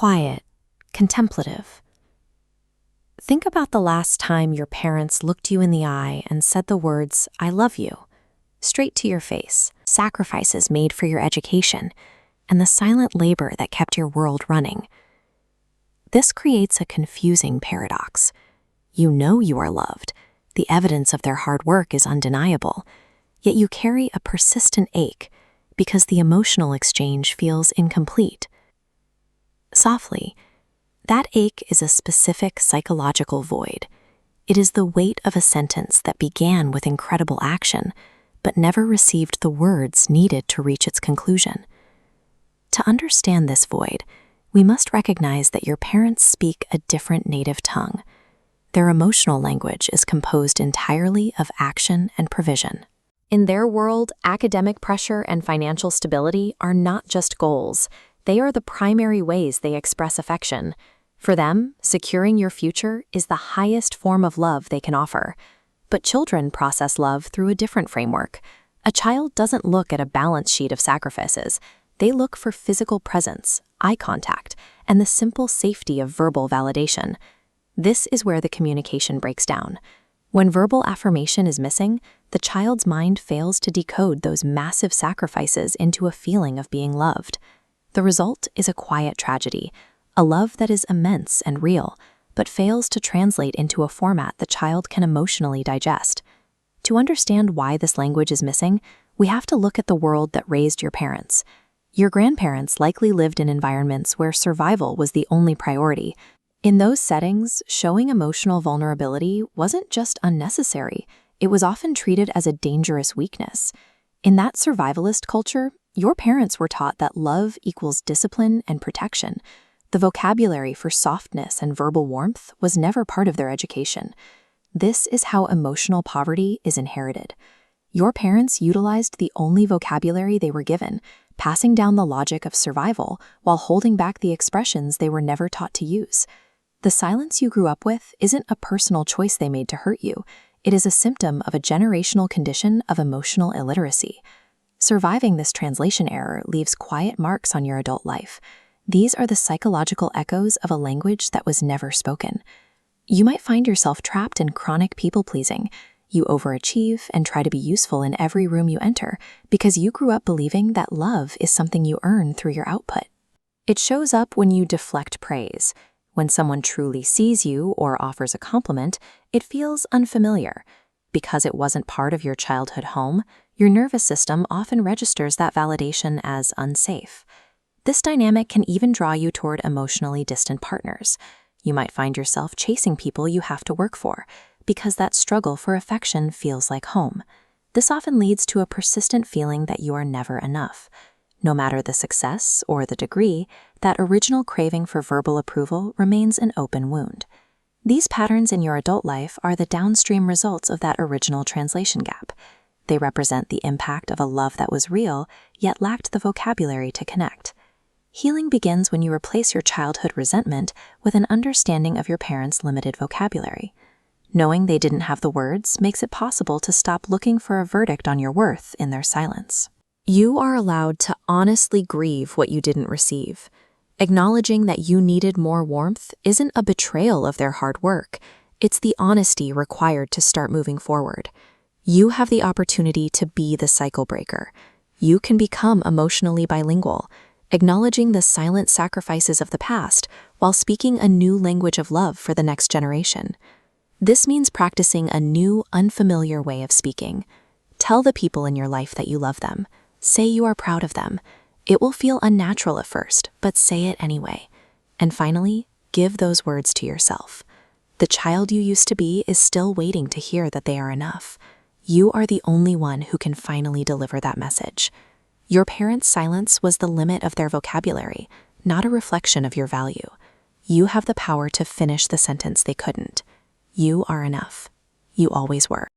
quiet, contemplative. Think about the last time your parents looked you in the eye and said the words, "I love you," straight to your face, sacrifices made for your education, and the silent labor that kept your world running. This creates a confusing paradox. You know you are loved, the evidence of their hard work is undeniable, yet you carry a persistent ache because the emotional exchange feels incomplete. Softly, that ache is a specific psychological void. It is the weight of a sentence that began with incredible action, but never received the words needed to reach its conclusion. To understand this void, we must recognize that your parents speak a different native tongue. Their emotional language is composed entirely of action and provision. In their world, academic pressure and financial stability are not just goals. They are the primary ways they express affection. For them, securing your future is the highest form of love they can offer. But children process love through a different framework. A child doesn't look at a balance sheet of sacrifices. They look for physical presence, eye contact, and the simple safety of verbal validation. This is where the communication breaks down. When verbal affirmation is missing, the child's mind fails to decode those massive sacrifices into a feeling of being loved. The result is a quiet tragedy, a love that is immense and real, but fails to translate into a format the child can emotionally digest. To understand why this language is missing, we have to look at the world that raised your parents. Your grandparents likely lived in environments where survival was the only priority. In those settings, showing emotional vulnerability wasn't just unnecessary, it was often treated as a dangerous weakness. In that survivalist culture, your parents were taught that love equals discipline and protection. The vocabulary for softness and verbal warmth was never part of their education. This is how emotional poverty is inherited. Your parents utilized the only vocabulary they were given, passing down the logic of survival while holding back the expressions they were never taught to use. The silence you grew up with isn't a personal choice they made to hurt you. It is a symptom of a generational condition of emotional illiteracy. Surviving this translation error leaves quiet marks on your adult life. These are the psychological echoes of a language that was never spoken. You might find yourself trapped in chronic people-pleasing. You overachieve and try to be useful in every room you enter because you grew up believing that love is something you earn through your output. It shows up when you deflect praise. When someone truly sees you or offers a compliment, it feels unfamiliar. Because it wasn't part of your childhood home, your nervous system often registers that validation as unsafe. This dynamic can even draw you toward emotionally distant partners. You might find yourself chasing people you have to work for, because that struggle for affection feels like home. This often leads to a persistent feeling that you are never enough. No matter the success or the degree, that original craving for verbal approval remains an open wound. These patterns in your adult life are the downstream results of that original translation gap. They represent the impact of a love that was real, yet lacked the vocabulary to connect. Healing begins when you replace your childhood resentment with an understanding of your parents' limited vocabulary. Knowing they didn't have the words makes it possible to stop looking for a verdict on your worth in their silence. You are allowed to honestly grieve what you didn't receive. Acknowledging that you needed more warmth isn't a betrayal of their hard work. It's the honesty required to start moving forward. You have the opportunity to be the cycle breaker. You can become emotionally bilingual, acknowledging the silent sacrifices of the past while speaking a new language of love for the next generation. This means practicing a new, unfamiliar way of speaking. Tell the people in your life that you love them. Say you are proud of them. It will feel unnatural at first, but say it anyway. And finally, give those words to yourself. The child you used to be is still waiting to hear that they are enough. You are the only one who can finally deliver that message. Your parents' silence was the limit of their vocabulary, not a reflection of your value. You have the power to finish the sentence they couldn't. You are enough. You always were.